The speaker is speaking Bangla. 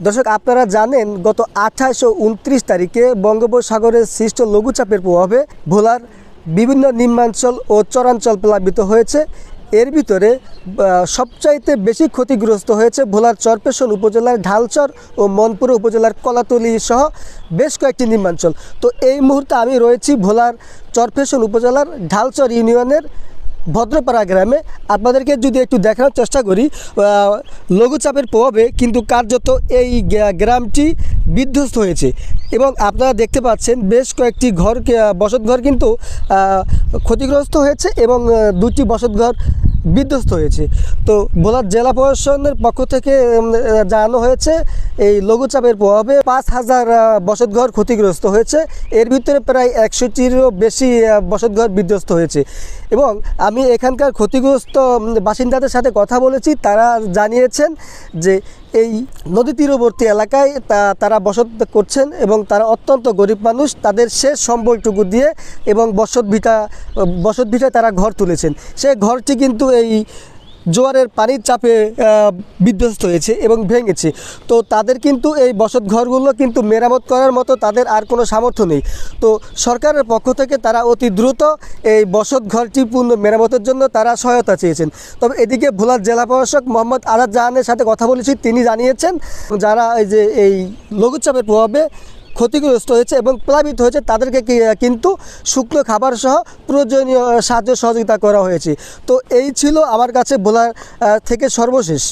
দর্শক, আপনারা জানেন গত 28 ও 29 তারিখে বঙ্গোপসাগরের সৃষ্ট লঘুচাপের প্রভাবে ভোলার বিভিন্ন নিম্নাঞ্চল ও চরাঞ্চল প্লাবিত হয়েছে। এর ভিতরে সবচাইতে বেশি ক্ষতিগ্রস্ত হয়েছে ভোলার চরপেশন উপজেলার ঢালচর ও মনপুর উপজেলার কলাতলী সহ বেশ কয়েকটি নিম্নাঞ্চল। তো এই মুহূর্তে আমি রয়েছি ভোলার চরপেশন উপজেলার ঢালচর ইউনিয়নের ভদ্রপাড়া গ্রামে। আপনাদেরকে যদি একটু দেখানোর চেষ্টা করি, লঘুচাপের প্রভাবে কিন্তু কার্যত এই গ্রামটি বিধ্বস্ত হয়েছে এবং আপনারা দেখতে পাচ্ছেন বেশ কয়েকটি বসতঘর কিন্তু ক্ষতিগ্রস্ত হয়েছে এবং দুটি বসতঘর বিধ্বস্ত হয়েছে। তো ভোলার জেলা প্রশাসনের পক্ষ থেকে জানানো হয়েছে এই লঘুচাপের প্রভাবে 5,000 বসতঘর ক্ষতিগ্রস্ত হয়েছে। এর ভিতরে প্রায় 100টিরও বেশি বসতঘর বিধ্বস্ত হয়েছে এবং আমি এখানকার ক্ষতিগ্রস্ত বাসিন্দাদের সাথে কথা বলেছি। তারা জানিয়েছেন যে এই নদী তীরবর্তী এলাকায় তারা বসত করছেন এবং তারা অত্যন্ত গরিব মানুষ। তাদের শেষ সম্বলটুকু দিয়ে এবং বসত ভিটায় তারা ঘর তুলেছেন। সেই ঘরটি কিন্তু এই জোয়ারের পানির চাপে বিধ্বস্ত হয়েছে এবং ভেঙেছে। তো তাদের কিন্তু এই বসত ঘরগুলো কিন্তু মেরামত করার মতো তাদের আর কোনো সামর্থ্য নেই। তো সরকারের পক্ষ থেকে তারা অতি দ্রুত এই বসত ঘরটি পূর্ণ মেরামতের জন্য তারা সহায়তা চেয়েছেন। তবে এদিকে ভোলার জেলা প্রশাসক মোহাম্মদ আজাদ জাহানের সাথে কথা বলেছি। তিনি জানিয়েছেন যারা এই লঘুচাপের প্রভাবে ক্ষতিগ্রস্ত হয়েছে এবং প্লাবিত হয়েছে তাদেরকে কিন্তু শুকনো খাবার সহ প্রয়োজনীয় সাহায্য সহযোগিতা করা হয়েছে। তো এই ছিল আমার কাছে ভোলার থেকে সর্বশেষ।